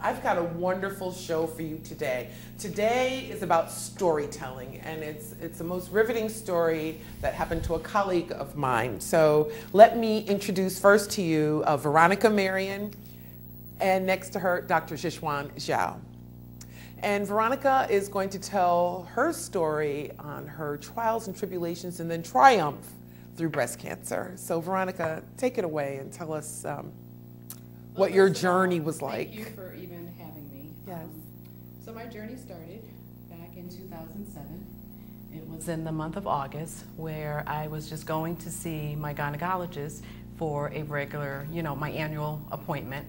I've got a wonderful show for you today. Today is about storytelling, and it's the most riveting story that happened to a colleague of mine. So let me introduce first to you Veronica Marion, and next to her, Dr. Zhiquan Zhao. And Veronica is going to tell her story on her trials and tribulations and then triumph through breast cancer. So Veronica, take it away and tell us what your journey was like. Thank you for even having me. Yes. So my journey started back in 2007. It was in the month of August, where I was just going to see my gynecologist for a regular, my annual appointment.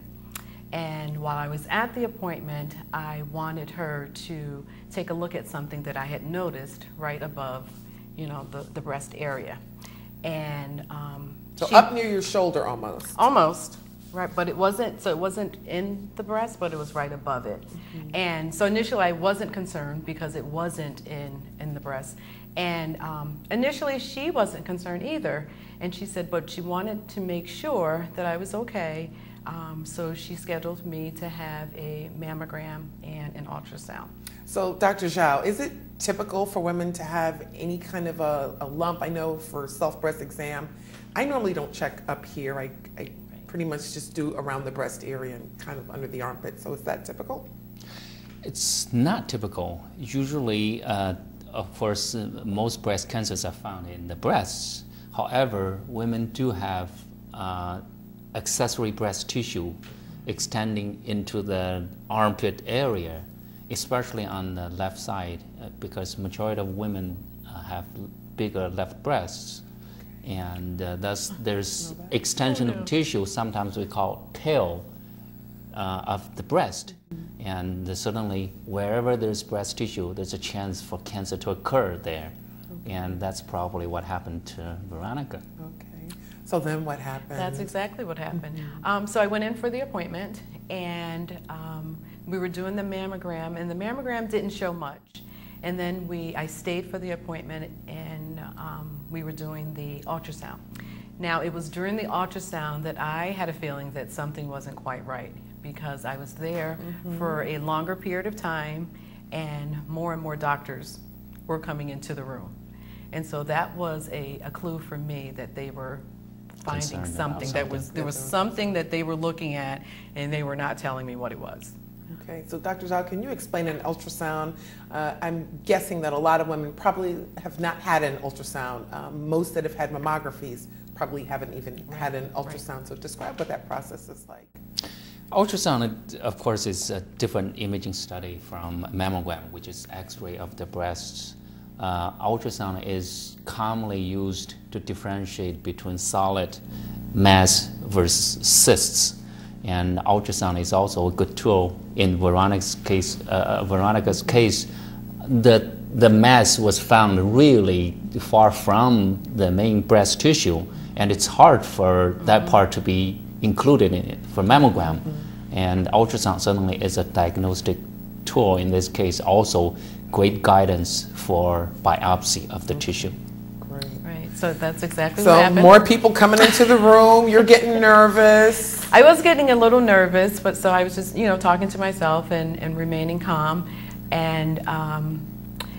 And while I was at the appointment, I wanted her to take a look at something that I had noticed right above, the breast area. And so up near your shoulder almost. Almost. Right, but it wasn't in the breast, but it was right above it. Mm-hmm. And so initially I wasn't concerned because it wasn't in the breast. And initially she wasn't concerned either. And she said, but she wanted to make sure that I was okay. So she scheduled me to have a mammogram and an ultrasound. So Dr. Zhao, is it typical for women to have any kind of a lump? I know for self-breast exam, I normally don't check up here. I pretty much just do around the breast area and kind of under the armpit. So is that typical? It's not typical. Usually, of course, most breast cancers are found in the breasts. However, women do have accessory breast tissue extending into the armpit area, especially on the left side, because majority of women have bigger left breasts. And thus there's extension of tissue, sometimes we call tail of the breast. And certainly wherever there's breast tissue, there's a chance for cancer to occur there. Okay. And that's probably what happened to Veronica. Okay. So then what happened? That's exactly what happened. Mm-hmm. So I went in for the appointment, and we were doing the mammogram, and the mammogram didn't show much. And then I stayed for the appointment, and we were doing the ultrasound. Now, it was during the ultrasound that I had a feeling that something wasn't quite right, because I was there for a longer period of time, and more doctors were coming into the room. And so that was a clue for me that they were finding something. There was something that they were looking at, and they were not telling me what it was. Okay, so Dr. Zhao, can you explain an ultrasound? I'm guessing that a lot of women probably have not had an ultrasound. Most that have had mammographies probably haven't even had an ultrasound. Right. So describe what that process is like. Ultrasound, of course, is a different imaging study from mammogram, which is X-ray of the breasts. Ultrasound is commonly used to differentiate between solid mass versus cysts. And ultrasound is also a good tool. In Veronica's case, the mass was found really far from the main breast tissue, and it's hard for that part to be included in it for mammogram. And ultrasound certainly is a diagnostic tool in this case, also great guidance for biopsy of the tissue. Great. Right, so that's exactly what happened. So more people coming into the room, you're getting nervous. I was getting a little nervous, but so I was just, talking to myself and remaining calm. And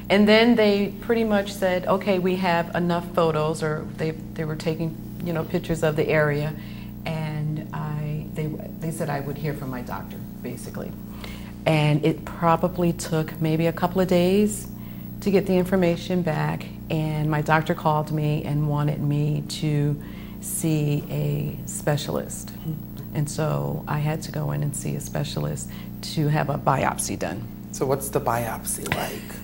then they pretty much said, okay, we have enough photos, or they were taking, pictures of the area. And they said I would hear from my doctor, basically. And it probably took maybe a couple of days to get the information back. and my doctor called me and wanted me to see a specialist. And so I had to go in and see a specialist to have a biopsy done. So what's the biopsy like?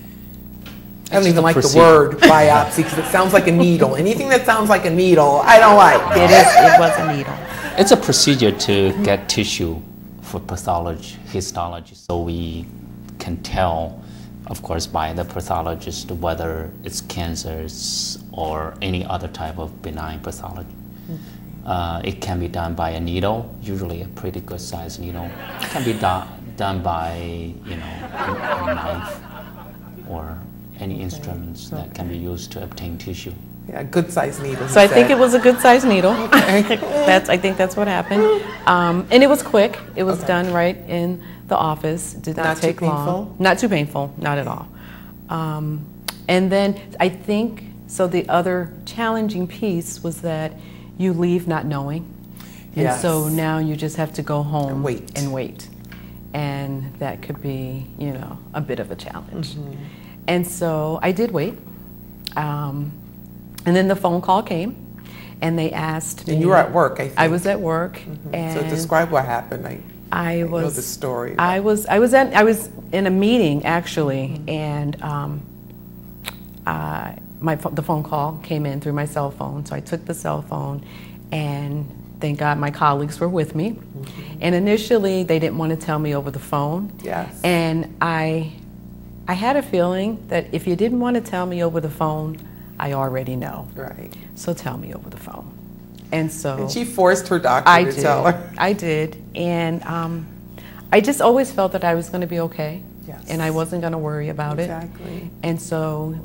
I don't even like the word biopsy because it sounds like a needle. Anything that sounds like a needle, I don't like. It was a needle. It's a procedure to get tissue for pathology, histology, so we can tell, of course, by the pathologist whether it's cancers or any other type of benign pathology. It can be done by a needle, usually a pretty good sized needle. It can be done by, a knife or any instruments that can be used to obtain tissue. Yeah, good sized needle. So I think it was a good sized needle. I think that's what happened. And it was quick. It was done right in the office. Did not take long. Not too painful, not at all. And then I think, so the other challenging piece was that you leave not knowing. And so now you just have to go home and wait. And that could be, a bit of a challenge. And so I did wait. And then the phone call came, and they asked me. And you were at work, I think. I was at work. And so describe what happened. I know the story. I was in a meeting actually, and the phone call came in through my cell phone. So I took the cell phone, and thank God my colleagues were with me. And initially they didn't want to tell me over the phone. Yes. And I had a feeling that if you didn't want to tell me over the phone, I already know. Right. So tell me over the phone. And so. And she forced her doctor to tell her. I did. And I just always felt that I was going to be okay. Yes. And I wasn't going to worry about it. Exactly. And so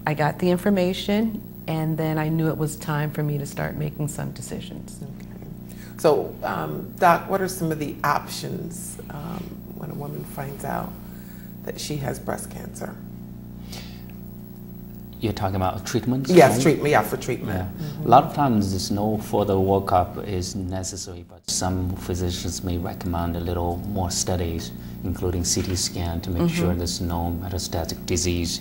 I got the information, and then I knew it was time for me to start making some decisions. Okay. So, Doc, what are some of the options when a woman finds out that she has breast cancer? You're talking about treatments? Yes, right? treatment. Yeah, for treatment. Yeah. A lot of times there's no further workup is necessary, but some physicians may recommend a little more studies, including CT scan, to make sure there's no metastatic disease.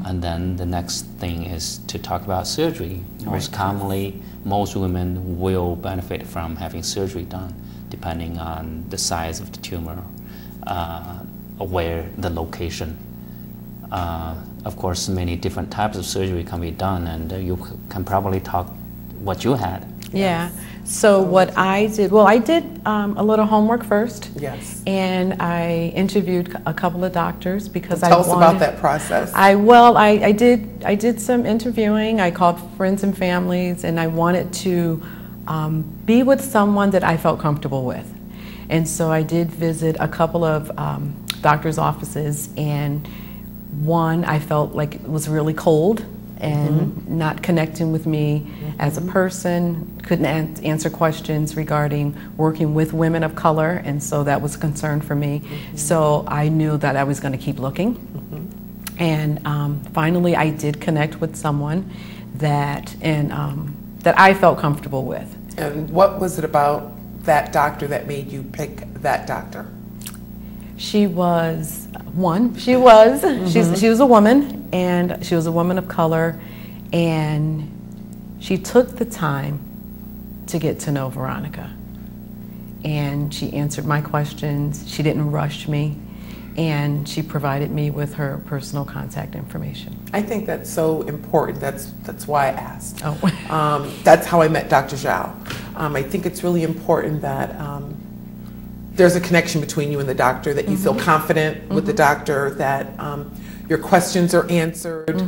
And then the next thing is to talk about surgery. Most commonly, most women will benefit from having surgery done, depending on the size of the tumor, where the location. Of course, many different types of surgery can be done, and you can probably talk what you had. Yeah. So what I did, well, I did a little homework first. Yes. And I interviewed a couple of doctors because Tell us about that process. I did some interviewing. I called friends and families, and I wanted to be with someone that I felt comfortable with. And so I did visit a couple of doctors' offices, and one I felt like it was really cold and not connecting with me as a person, couldn't answer questions regarding working with women of color, and so that was a concern for me. So I knew that I was going to keep looking. And finally I did connect with someone that I felt comfortable with. And what was it about that doctor that made you pick that doctor? She was she was a woman, and she was a woman of color, and she took the time to get to know Veronica, and she answered my questions. She didn't rush me, and she provided me with her personal contact information. I think that's so important. That's why I asked. Oh. That's how I met Dr. Zhao. I think it's really important that there's a connection between you and the doctor, that you feel confident with the doctor, that your questions are answered.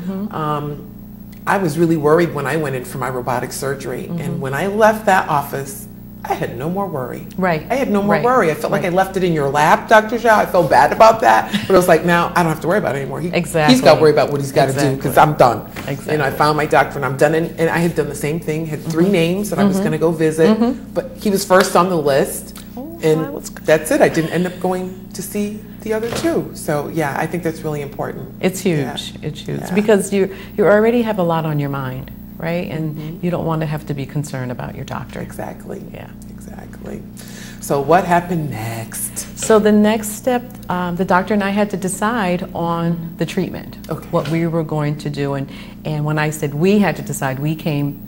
I was really worried when I went in for my robotic surgery, and when I left that office, I had no more worry. Right. I had no more worry. I felt like I left it in your lap, Dr. Zhao. I felt bad about that, but I was like, now I don't have to worry about it anymore. He's got to worry about what he's got to do, because I'm done. Exactly. And I found my doctor, and I'm done. And I had done the same thing, had 3 names that I was going to go visit, but he was first on the list. And that's it. I didn't end up going to see the other 2. So yeah, I think that's really important. It's huge. Yeah. It's huge because you already have a lot on your mind, right? And you don't want to have to be concerned about your doctor. Exactly. Yeah. Exactly. Exactly. So what happened next? So the next step, the doctor and I had to decide on the treatment, Okay. what we were going to do. And when I said we had to decide, we came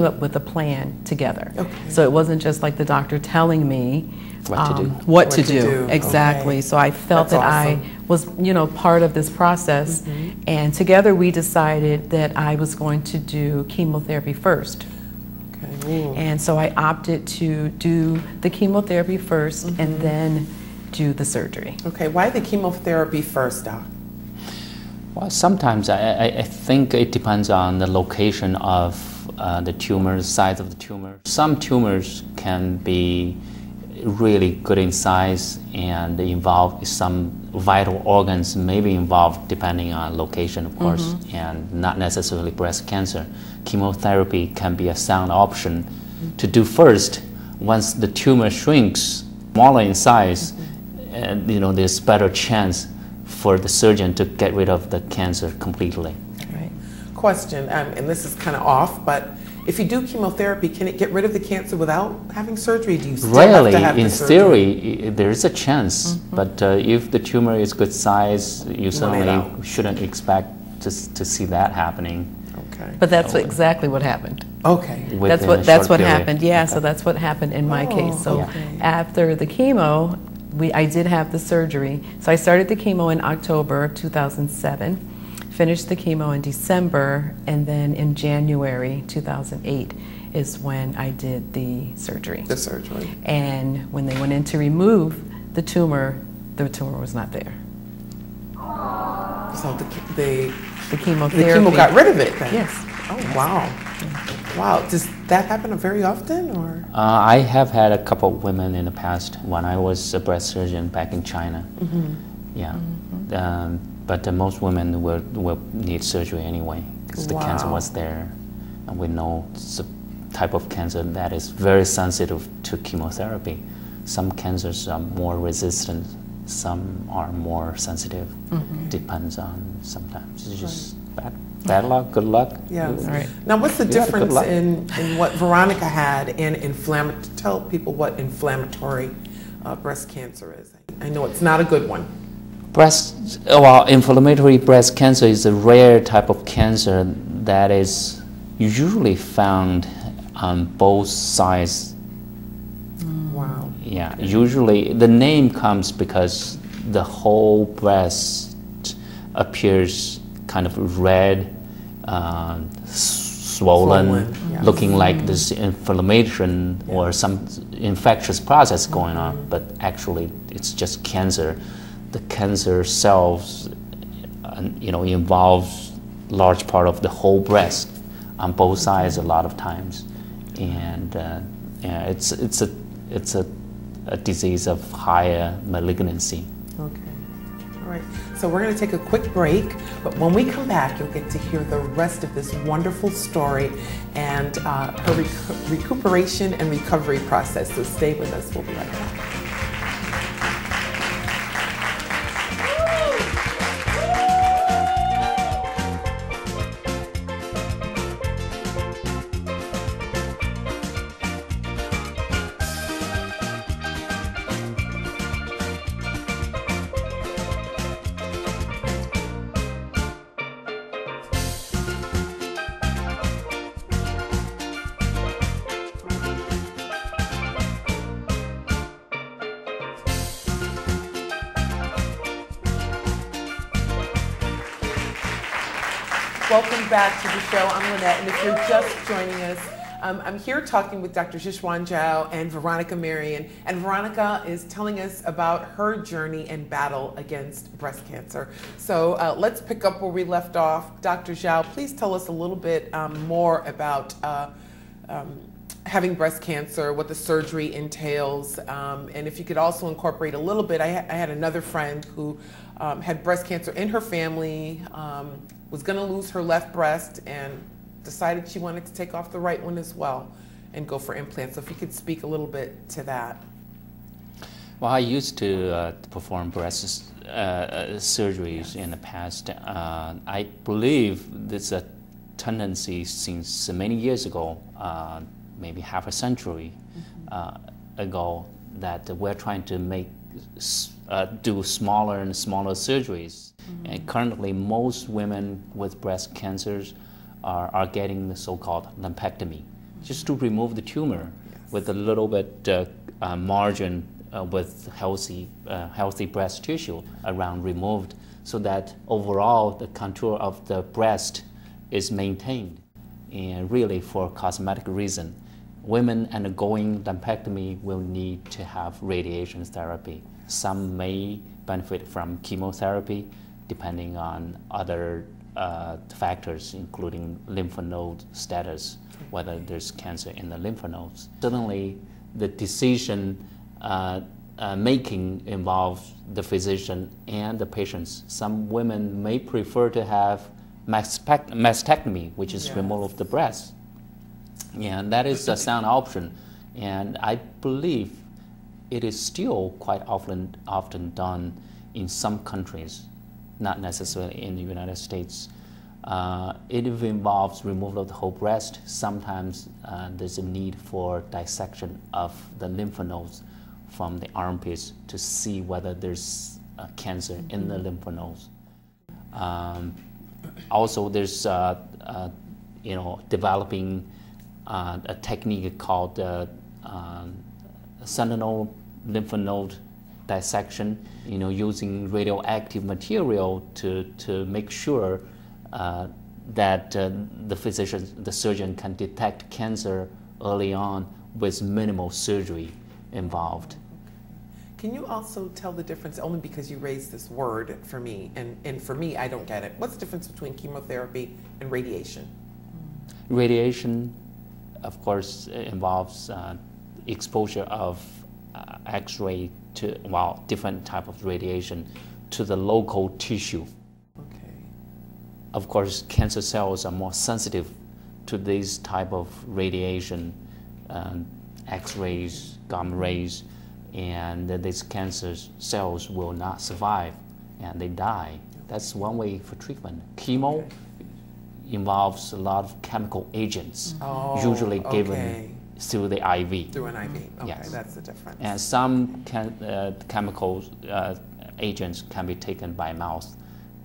up with a plan together. Okay. So it wasn't just like the doctor telling me What to do. what to do. Exactly. Okay. So I felt That's that awesome. I was, part of this process. And together we decided that I was going to do chemotherapy first. Okay. Ooh. And so I opted to do the chemotherapy first and then do the surgery. Okay, why the chemotherapy first, Doc? Well, sometimes I think it depends on the location of the tumor, the size of the tumor. Some tumors can be really good in size and involve some vital organs may be involved depending on location, of course, and not necessarily breast cancer. Chemotherapy can be a sound option to do first. Once the tumor shrinks smaller in size, and there's better chance for the surgeon to get rid of the cancer completely. Right. Question, and this is kind of off, but if you do chemotherapy, can it get rid of the cancer without having surgery? Do you still have to have in the surgery? theory, there is a chance, but if the tumor is good size, you certainly shouldn't expect to see that happening. Okay. But that's exactly what happened. Okay. That's what happened. Yeah, so that's what happened in my case. So okay. after the chemo, I did have the surgery. So I started the chemo in October of 2007, finished the chemo in December, and then in January 2008 is when I did the surgery. The surgery. And when they went in to remove the tumor was not there. So The the chemotherapy. chemo got rid of it then? Yes. Oh, wow. Wow. Does that happen very often, or? I have had a couple of women in the past when I was a breast surgeon back in China. Yeah. But most women will need surgery anyway because the cancer was there, and we know it's a type of cancer that is very sensitive to chemotherapy. Some cancers are more resistant, some are more sensitive. Depends on sometimes. It's just bad luck, good luck. Yeah. Right. Now, what's the good difference luck. in what Veronica had and tell people what inflammatory breast cancer is? I know it's not a good one. Inflammatory breast cancer is a rare type of cancer that is usually found on both sides. Wow. Yeah, usually the name comes because the whole breast appears kind of red, swollen, yeah. looking like this inflammation or some infectious process going on, but actually it's just cancer. The cancer cells, involves large part of the whole breast on both sides a lot of times, and it's a disease of higher malignancy. Okay. All right. So we're going to take a quick break, but when we come back, you'll get to hear the rest of this wonderful story and her recuperation and recovery process. So stay with us. We'll be right back. Welcome back to the show. I'm Linnet, and if you're just joining us, I'm here talking with Dr. Zhiquan Zhao and Veronica Marion, and Veronica is telling us about her journey and battle against breast cancer. So let's pick up where we left off. Dr. Zhao, please tell us a little bit more about having breast cancer, what the surgery entails, and if you could also incorporate a little bit. I had another friend who had breast cancer in her family, was going to lose her left breast and decided she wanted to take off the right one as well and go for implants. So if you could speak a little bit to that. Well, I used to perform breast surgeries in the past. I believe there's a tendency since many years ago maybe half a century ago, that we're trying to do smaller and smaller surgeries. And currently, most women with breast cancers are getting the so-called lumpectomy, just to remove the tumor with a little bit margin with healthy breast tissue around removed, so that overall the contour of the breast is maintained. And really, for cosmetic reason, women undergoing lumpectomy will need to have radiation therapy. Some may benefit from chemotherapy, depending on other factors, including lymph node status, whether there's cancer in the lymph nodes. Certainly, the decision making involves the physician and the patients. Some women may prefer to have mastectomy, which is removal of the breast. And that is a sound option. And I believe it is still quite often done in some countries, not necessarily in the United States. It involves removal of the whole breast. Sometimes there's a need for dissection of the lymph nodes from the armpits to see whether there's cancer in the lymph nodes. Also, there's developing a technique called sentinel lymph node dissection, using radioactive material to make sure that the surgeon can detect cancer early on with minimal surgery involved. Can you also tell the difference, only because you raised this word for me, and for me, I don't get it. What's the difference between chemotherapy and radiation? Radiation, of course, involves exposure of X-ray to, different type of radiation to the local tissue. Okay. Of course, cancer cells are more sensitive to this type of radiation, X-rays, gamma rays, and these cancer cells will not survive and they die. That's one way for treatment. Chemo involves a lot of chemical agents, usually given through the IV. Through an IV, okay, yes. That's the difference. And some chemical agents can be taken by mouth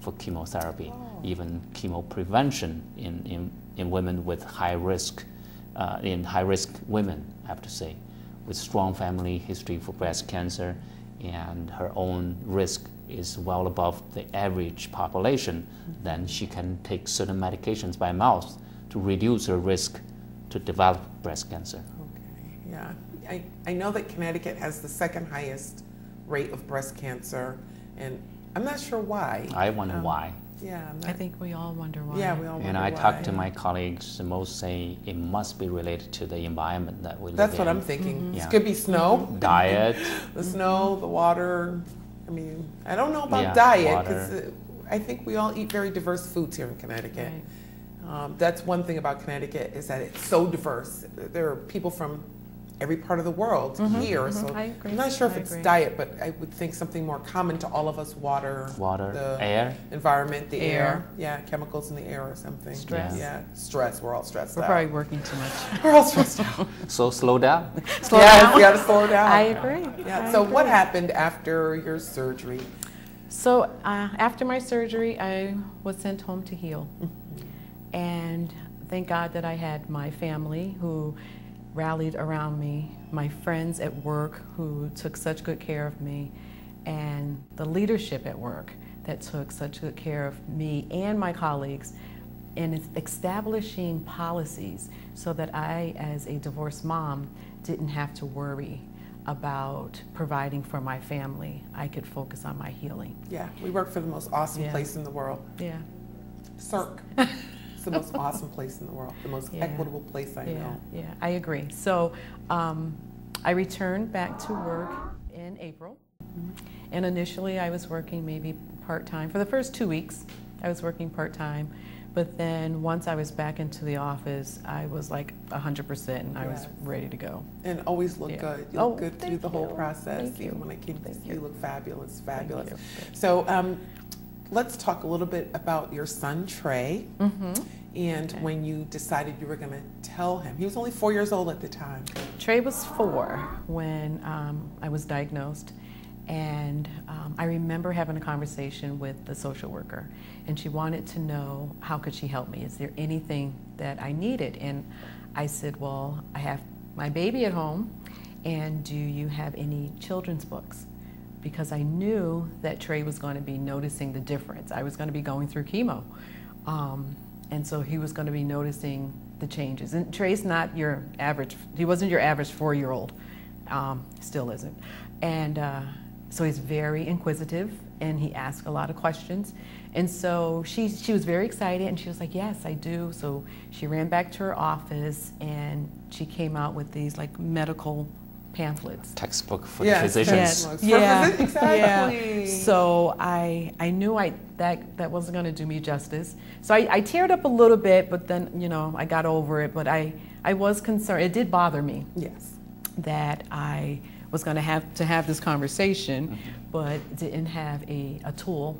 for chemotherapy, even chemoprevention in women with high risk, in high-risk women, I have to say, with strong family history for breast cancer, and her own risk is well above the average population, then she can take certain medications by mouth to reduce her risk to develop breast cancer. Okay, yeah. I know that Connecticut has the second highest rate of breast cancer, and I'm not sure why. I wonder why. Yeah, I think we all wonder why. Yeah, we all wonder why. And I talk to my colleagues, and most say it must be related to the environment that we live in. That's what I'm thinking. Yeah. It could be snow. Diet. The snow, the water. I mean, I don't know about Yeah, diet, water. because I think we all eat very diverse foods here in Connecticut. Right. That's one thing about Connecticut, is that it's so diverse. There are people from every part of the world here, so I agree. I'm not sure if I it's agree. diet, but I would think something more common to all of us: water, Water, the air. environment, the Air. yeah, chemicals in the air or something. Stress. Yeah, stress. We're all stressed We're out. probably working too much. We're all stressed out. So slow down. Slow Yes, down. we got to slow down. I agree. Yeah. I So what agree. happened after your surgery? So after my surgery, I was sent home to heal. And thank God that I had my family who rallied around me, my friends at work who took such good care of me, and the leadership at work that took such good care of me and my colleagues in establishing policies so that I, as a divorced mom, didn't have to worry about providing for my family. I could focus on my healing. Yeah, we work for the most awesome Yeah. place in the world. Yeah. Cirque. It's the most awesome place in the world, the most Yeah. equitable place I know. Yeah, I agree. So I returned back to work in April. And initially I was working maybe part-time. For the first 2 weeks, I was working part-time. But then once I was back into the office, I was like 100% and I was Yes. ready to go. And always look Yeah. good. You Oh, look good through thank the whole you. process. Thank you. Even when I came to Thank see you, you. look fabulous, Thank fabulous. you. So let's talk a little bit about your son, Trey, and when you decided you were going to tell him. He was only 4 years old at the time. Trey was 4 when I was diagnosed, and I remember having a conversation with the social worker, and she wanted to know how could she help me. Is there anything that I needed? And I said, well, I have my baby at home, and do you have any children's books? Because I knew that Trey was going to be noticing the difference. I was going to be going through chemo, and so he was going to be noticing the changes. And Trey's not your average, he wasn't your average 4-year-old, still isn't. And so he's very inquisitive, and he asked a lot of questions. And so she was very excited, and she was like, yes, I do. So she ran back to her office, and she came out with these like medical pamphlets. Textbook for the physicians. Yes. Exactly. Yeah. So I knew that wasn't going to do me justice. So I teared up a little bit, but then, you know, I got over it. But I was concerned. It did bother me. Yes. That I was going to have this conversation, but didn't have a tool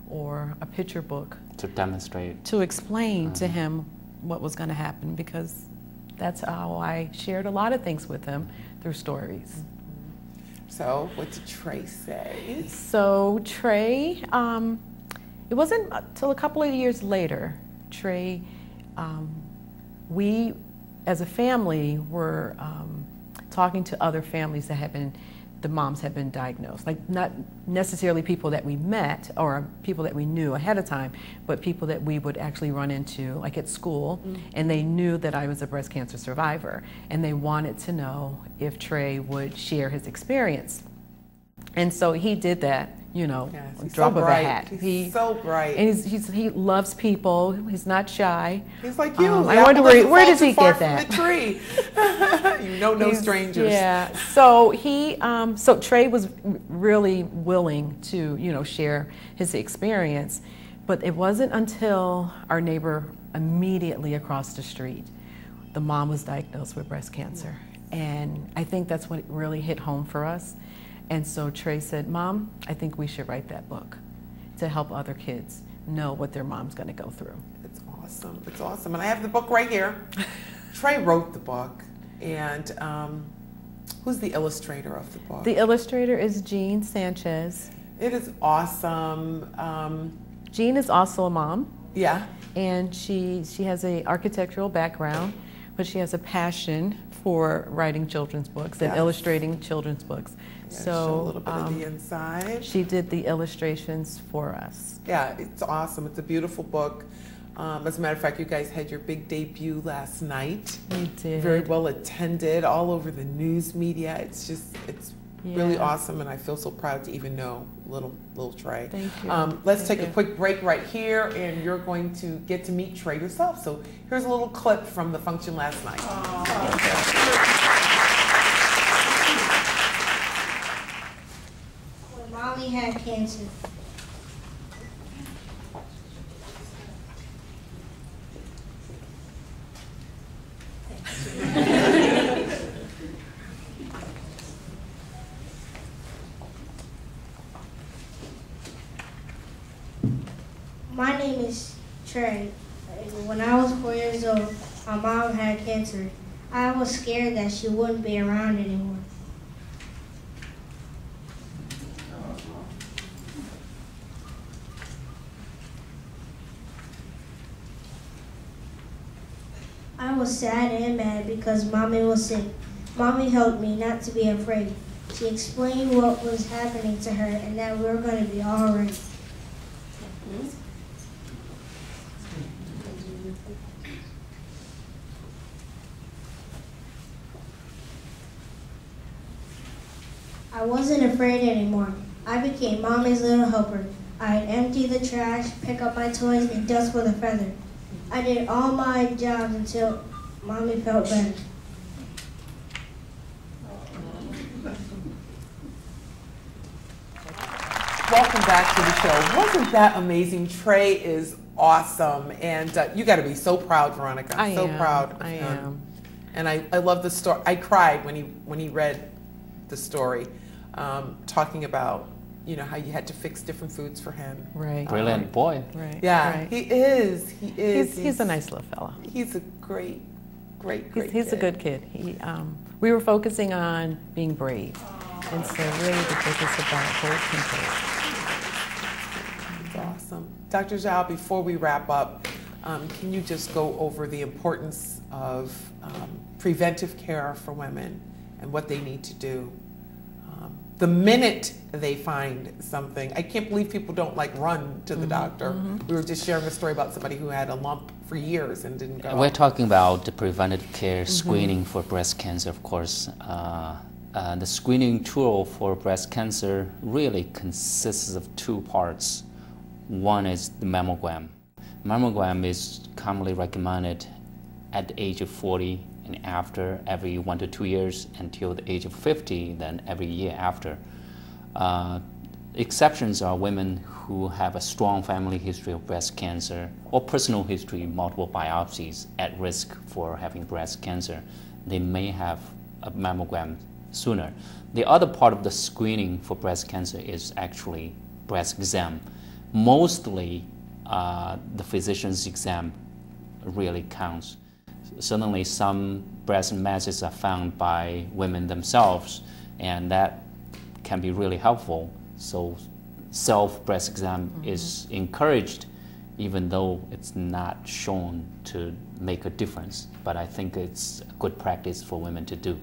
or a picture book to demonstrate, to explain to him what was going to happen, because that's how I shared a lot of things with him, through stories. So what did Trey say? So Trey, it wasn't until a couple of years later, Trey, we as a family were talking to other families that the moms had been diagnosed. Like not necessarily people that we met or people that we knew ahead of time, but people that we would actually run into like at school, and they knew that I was a breast cancer survivor, and they wanted to know if Trey would share his experience. And so he did that, you know, yes, drop so of bright. a hat. He's so bright. And he loves people. He's not shy. He's like you. I wonder where does he get that? From the tree. You know, no strangers. Yeah. So so Trey was really willing to, you know, share his experience, but it wasn't until our neighbor immediately across the street, the mom was diagnosed with breast cancer, and I think that's what really hit home for us. And so Trey said, Mom, I think we should write that book to help other kids know what their mom's going to go through. It's awesome. It's awesome. And I have the book right here. Trey wrote the book. And who's the illustrator of the book? The illustrator is Jean Sanchez. It is awesome. Jean is also a mom. Yeah. And she has an architectural background, but she has a passion for writing children's books and illustrating children's books. Yeah, so show a little bit of the inside. She did the illustrations for us. Yeah, it's awesome. It's a beautiful book. As a matter of fact, you guys had your big debut last night. We did. Very well attended, all over the news media. It's really awesome, and I feel so proud to even know little Trey. Thank you. Let's take a quick break right here, and you're going to get to meet Trey yourself. So here's a little clip from the function last night. When Mommy had cancer. My name is Trey. When I was 4 years old, my mom had cancer. I was scared that she wouldn't be around anymore. I was sad and mad because Mommy was sick. Mommy helped me not to be afraid. She explained what was happening to her and that we were going to be all right. I wasn't afraid anymore. I became Mommy's little helper. I'd empty the trash, pick up my toys, and dust with a feather. I did all my jobs until Mommy felt better. Welcome back to the show. Wasn't that amazing? Trey is awesome, and you got to be so proud, Veronica. I am. Proud of I him. am. And I love the story. I cried when he read the story, talking about you know, how you had to fix different foods for him. Right. Brilliant boy. Right. Yeah, Right. he is. He is. He's a nice little fella. He's a great He's a good kid. We were focusing on being brave, and so really the book is about birth control. That's awesome. Dr. Zhao, before we wrap up, can you just go over the importance of preventive care for women and what they need to do? The minute they find something, I can't believe people don't like run to the doctor. We were just sharing a story about somebody who had a lump for years and didn't go. We're talking about the preventative care screening for breast cancer, of course. The screening tool for breast cancer really consists of two parts. One is the mammogram. Mammogram is commonly recommended at the age of 40 and after, every 1 to 2 years, until the age of 50, then every year after. Exceptions are women who have a strong family history of breast cancer or personal history, multiple biopsies at risk for having breast cancer. They may have a mammogram sooner. The other part of the screening for breast cancer is actually breast exam. Mostly, the physician's exam really counts. Certainly some breast masses are found by women themselves, and that can be really helpful. So self-breast exam is encouraged, even though it's not shown to make a difference. But I think it's a good practice for women to do.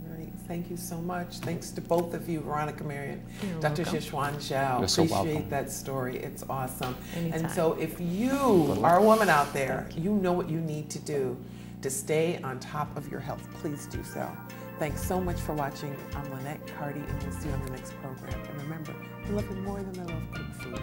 Great. Thank you so much. Thanks to both of you, Veronica Marion, You're Dr. welcome. Zhiquan Zhao. You're so Appreciate welcome. that story. It's awesome. Anytime. And so if you are a woman out there, you know what you need to do to stay on top of your health. Please do so. Thanks so much for watching. I'm Linnet, Carty, and we'll see you on the next program. And remember, I love you more than I love cooked food.